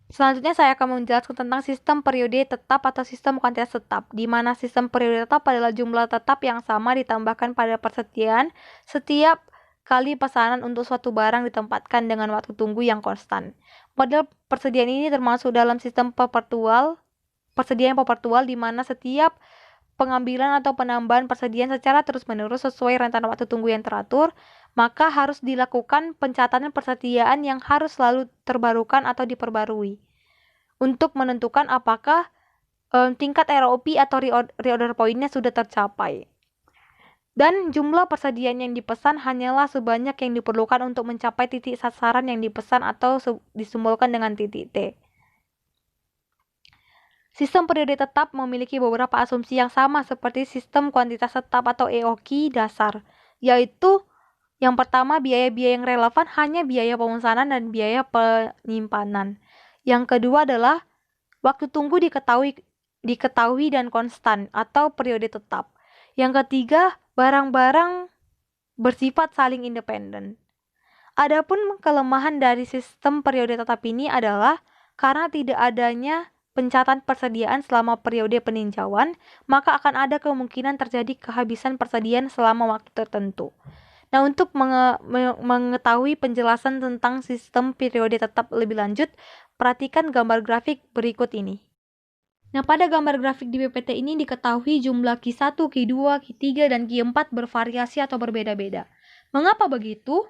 Selanjutnya saya akan menjelaskan tentang sistem periode tetap atau sistem kuantitas tetap, di mana sistem periode tetap adalah jumlah tetap yang sama ditambahkan pada persediaan setiap kali pesanan untuk suatu barang ditempatkan dengan waktu tunggu yang konstan. Model persediaan ini termasuk dalam sistem persediaan perpetual di mana setiap pengambilan atau penambahan persediaan secara terus-menerus sesuai rentan waktu tunggu yang teratur, maka harus dilakukan pencatatan persediaan yang harus selalu terbarukan atau diperbarui untuk menentukan apakah tingkat ROP atau reorder point-nya sudah tercapai. Dan jumlah persediaan yang dipesan hanyalah sebanyak yang diperlukan untuk mencapai titik sasaran yang dipesan atau disimbolkan dengan titik T. Sistem periode tetap memiliki beberapa asumsi yang sama seperti sistem kuantitas tetap atau EOQ dasar, yaitu yang pertama, biaya-biaya yang relevan hanya biaya pemesanan dan biaya penyimpanan. Yang kedua adalah waktu tunggu diketahui dan konstan atau periode tetap. Yang ketiga, barang-barang bersifat saling independen. Adapun kelemahan dari sistem periode tetap ini adalah karena tidak adanya pencatatan persediaan selama periode peninjauan, maka akan ada kemungkinan terjadi kehabisan persediaan selama waktu tertentu. Nah, untuk mengetahui penjelasan tentang sistem periode tetap lebih lanjut, perhatikan gambar grafik berikut ini. Nah, pada gambar grafik di PPT ini diketahui jumlah Q1, Q2, Q3, dan Q4 bervariasi atau berbeda-beda. Mengapa begitu?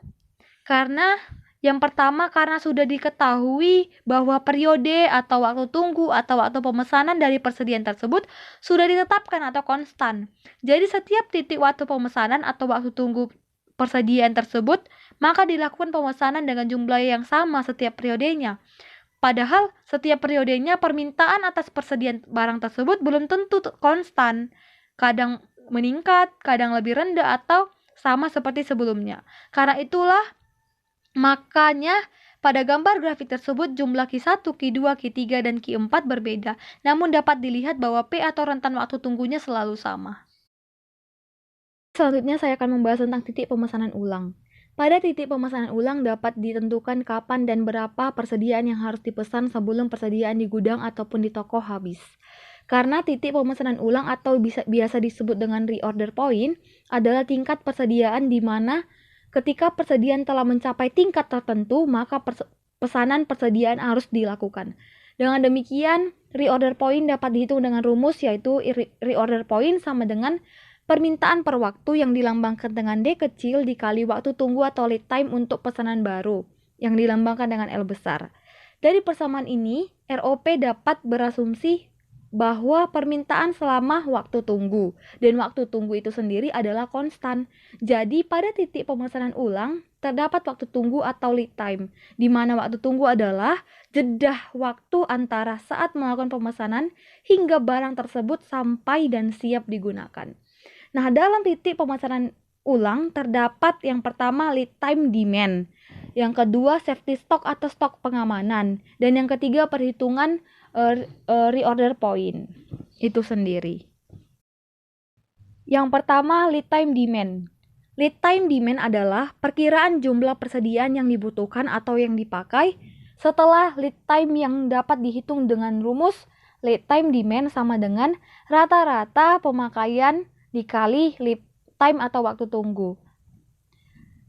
Karena yang pertama, karena sudah diketahui bahwa periode atau waktu tunggu atau waktu pemesanan dari persediaan tersebut sudah ditetapkan atau konstan. Jadi setiap titik waktu pemesanan atau waktu tunggu persediaan tersebut, maka dilakukan pemesanan dengan jumlah yang sama setiap periodenya. Padahal setiap periodenya permintaan atas persediaan barang tersebut belum tentu konstan. Kadang meningkat, kadang lebih rendah atau sama seperti sebelumnya. Karena itulah makanya pada gambar grafik tersebut jumlah Q1, Q2, Q3, dan Q4 berbeda, namun dapat dilihat bahwa P atau rentan waktu tunggunya selalu sama. Selanjutnya saya akan membahas tentang titik pemesanan ulang. Pada titik pemesanan ulang dapat ditentukan kapan dan berapa persediaan yang harus dipesan sebelum persediaan di gudang ataupun di toko habis. Karena titik pemesanan ulang atau biasa disebut dengan reorder point adalah tingkat persediaan di mana ketika persediaan telah mencapai tingkat tertentu, maka pesanan persediaan harus dilakukan. Dengan demikian, reorder point dapat dihitung dengan rumus yaitu reorder point sama dengan permintaan per waktu yang dilambangkan dengan D kecil dikali waktu tunggu atau lead time untuk pesanan baru yang dilambangkan dengan L besar. Dari persamaan ini, ROP dapat berasumsi bahwa permintaan selama waktu tunggu dan waktu tunggu itu sendiri adalah konstan. Jadi pada titik pemesanan ulang terdapat waktu tunggu atau lead time, di mana waktu tunggu adalah jeda waktu antara saat melakukan pemesanan hingga barang tersebut sampai dan siap digunakan. Nah, dalam titik pemesanan ulang terdapat yang pertama lead time demand, yang kedua safety stock atau stok pengamanan, dan yang ketiga perhitungan reorder point itu sendiri. Yang pertama lead time demand. Lead time demand adalah perkiraan jumlah persediaan yang dibutuhkan atau yang dipakai setelah lead time yang dapat dihitung dengan rumus lead time demand sama dengan rata-rata pemakaian dikali lead time atau waktu tunggu.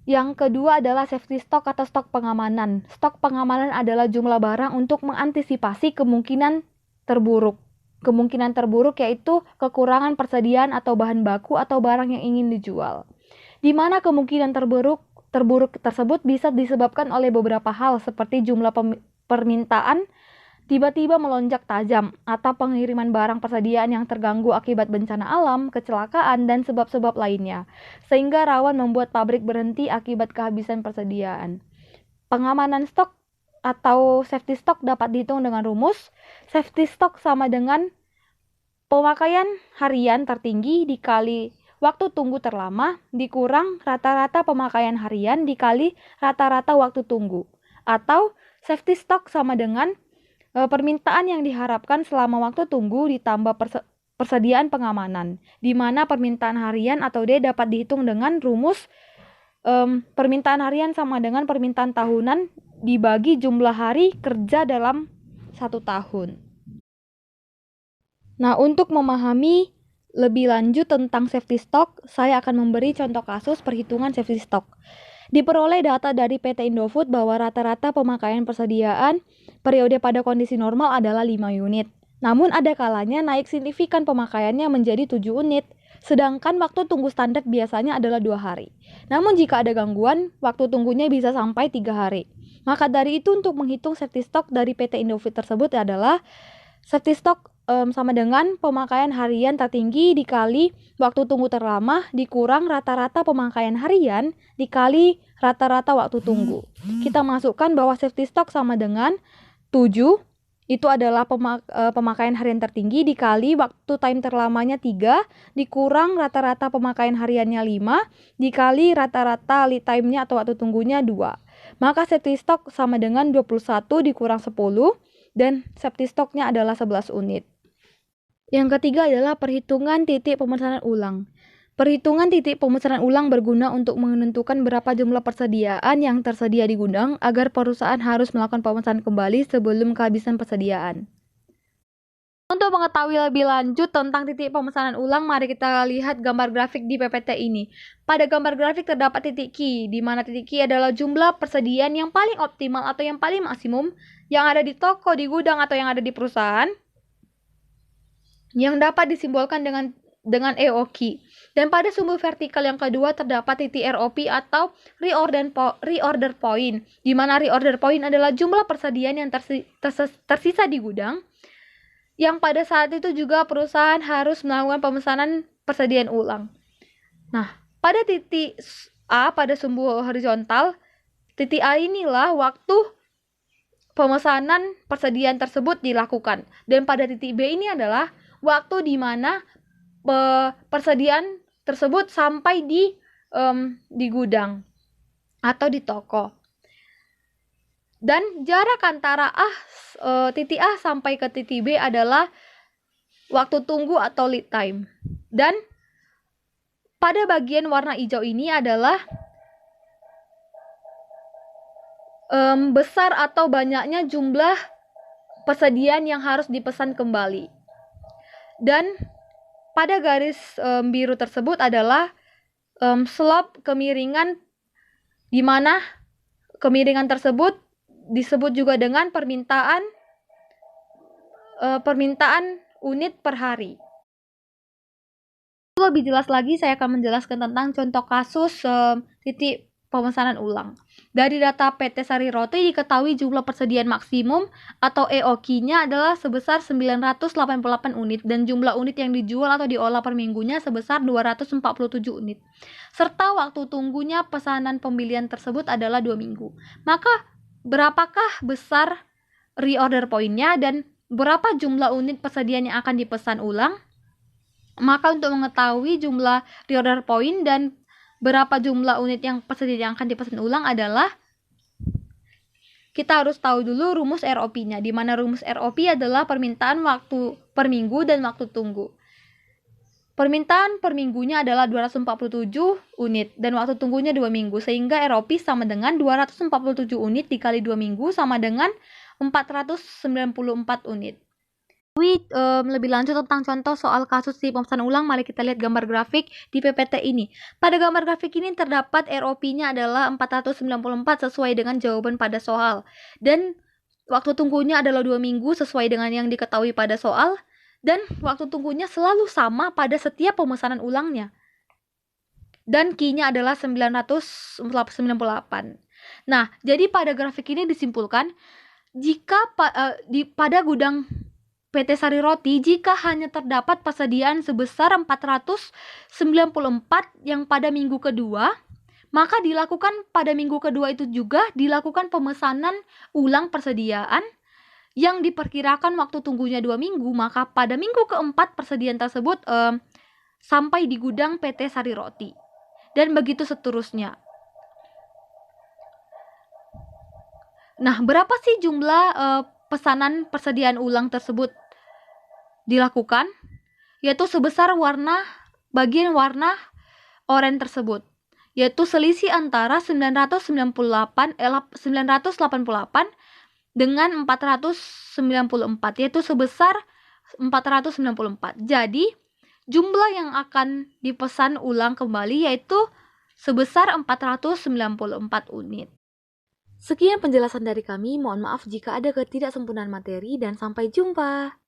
Yang kedua adalah safety stock atau stok pengamanan. Stok pengamanan adalah jumlah barang untuk mengantisipasi kemungkinan terburuk. Kemungkinan terburuk yaitu kekurangan persediaan atau bahan baku atau barang yang ingin dijual. Di mana kemungkinan terburuk tersebut bisa disebabkan oleh beberapa hal seperti jumlah permintaan tiba-tiba melonjak tajam, atau pengiriman barang persediaan yang terganggu akibat bencana alam, kecelakaan, dan sebab-sebab lainnya, sehingga rawan membuat pabrik berhenti akibat kehabisan persediaan. Pengamanan stok atau safety stock dapat dihitung dengan rumus safety stock sama dengan pemakaian harian tertinggi dikali waktu tunggu terlama dikurang rata-rata pemakaian harian dikali rata-rata waktu tunggu, atau safety stock sama dengan permintaan yang diharapkan selama waktu tunggu ditambah persediaan pengamanan, di mana permintaan harian atau D dapat dihitung dengan rumus permintaan harian sama dengan permintaan tahunan dibagi jumlah hari kerja dalam 1 tahun. Nah, untuk memahami lebih lanjut tentang safety stock, saya akan memberi contoh kasus perhitungan safety stock. Diperoleh data dari PT Indofood bahwa rata-rata pemakaian persediaan periode pada kondisi normal adalah 5 unit. Namun ada kalanya naik signifikan pemakaiannya menjadi 7 unit, sedangkan waktu tunggu standar biasanya adalah 2 hari. Namun jika ada gangguan, waktu tunggunya bisa sampai 3 hari. Maka dari itu untuk menghitung safety stock dari PT Indofood tersebut adalah safety stock sama dengan pemakaian harian tertinggi dikali waktu tunggu terlama dikurang rata-rata pemakaian harian dikali rata-rata waktu tunggu. Kita masukkan bahwa safety stock sama dengan 7, itu adalah pemakaian harian tertinggi dikali waktu time terlamanya 3, dikurang rata-rata pemakaian hariannya 5, dikali rata-rata lead time-nya atau waktu tunggunya 2. Maka safety stock sama dengan 21 dikurang 10, dan safety stock-nya adalah 11 unit. Yang ketiga adalah perhitungan titik pemesanan ulang. Perhitungan titik pemesanan ulang berguna untuk menentukan berapa jumlah persediaan yang tersedia di gudang agar perusahaan harus melakukan pemesanan kembali sebelum kehabisan persediaan. Untuk mengetahui lebih lanjut tentang titik pemesanan ulang, mari kita lihat gambar grafik di PPT ini. Pada gambar grafik terdapat titik key, di mana titik key adalah jumlah persediaan yang paling optimal atau yang paling maksimum yang ada di toko, di gudang, atau yang ada di perusahaan, yang dapat disimbolkan dengan EOQ. Dan pada sumbu vertikal yang kedua terdapat titik ROP atau reorder point, di mana reorder point adalah jumlah persediaan yang tersisa di gudang, yang pada saat itu juga perusahaan harus melakukan pemesanan persediaan ulang. Nah, pada titik A, pada sumbu horizontal, titik A inilah waktu pemesanan persediaan tersebut dilakukan. Dan pada titik B ini adalah waktu di mana persediaan tersebut sampai di gudang atau di toko. Dan jarak antara titik A sampai ke titik B adalah waktu tunggu atau lead time. Dan pada bagian warna hijau ini adalah besar atau banyaknya jumlah persediaan yang harus dipesan kembali. Dan pada garis biru tersebut adalah slope kemiringan, di mana kemiringan tersebut disebut juga dengan permintaan unit per hari. Lebih jelas lagi, saya akan menjelaskan tentang contoh kasus titik pemesanan ulang. Dari data PT Sari Roti diketahui jumlah persediaan maksimum atau EOQ-nya adalah sebesar 988 unit dan jumlah unit yang dijual atau diolah per minggunya sebesar 247 unit. Serta waktu tunggunya pesanan pembelian tersebut adalah 2 minggu. Maka berapakah besar reorder point-nya dan berapa jumlah unit persediaan yang akan dipesan ulang? Maka untuk mengetahui jumlah reorder point dan berapa jumlah unit yang persediaan yang akan dipesan ulang adalah kita harus tahu dulu rumus ROP-nya, di mana rumus ROP adalah permintaan waktu per minggu dan waktu tunggu. Permintaan per minggunya adalah 247 unit dan waktu tunggunya 2 minggu, sehingga ROP sama dengan 247 unit dikali 2 minggu sama dengan 494 unit. Lebih lanjut tentang contoh soal kasus di pemesanan ulang, mari kita lihat gambar grafik di PPT ini. Pada gambar grafik ini terdapat ROP-nya adalah 494 sesuai dengan jawaban pada soal. Dan waktu tunggunya adalah 2 minggu sesuai dengan yang diketahui pada soal. Dan waktu tunggunya selalu sama pada setiap pemesanan ulangnya. Dan key-nya adalah 998. Nah, jadi pada grafik ini disimpulkan, jika pada gudang PT Sari Roti, jika hanya terdapat persediaan sebesar 494 yang pada minggu kedua, maka dilakukan pada minggu kedua itu juga dilakukan pemesanan ulang persediaan yang diperkirakan waktu tunggunya 2 minggu, maka pada minggu keempat persediaan tersebut sampai di gudang PT Sari Roti. Dan begitu seterusnya. Nah, berapa sih jumlah pesanan persediaan ulang tersebut dilakukan? Yaitu sebesar bagian warna oranye tersebut, yaitu selisih antara 988 dengan 494, yaitu sebesar 494. Jadi, jumlah yang akan dipesan ulang kembali yaitu sebesar 494 unit. Sekian penjelasan dari kami, mohon maaf jika ada ketidaksempurnaan materi dan sampai jumpa.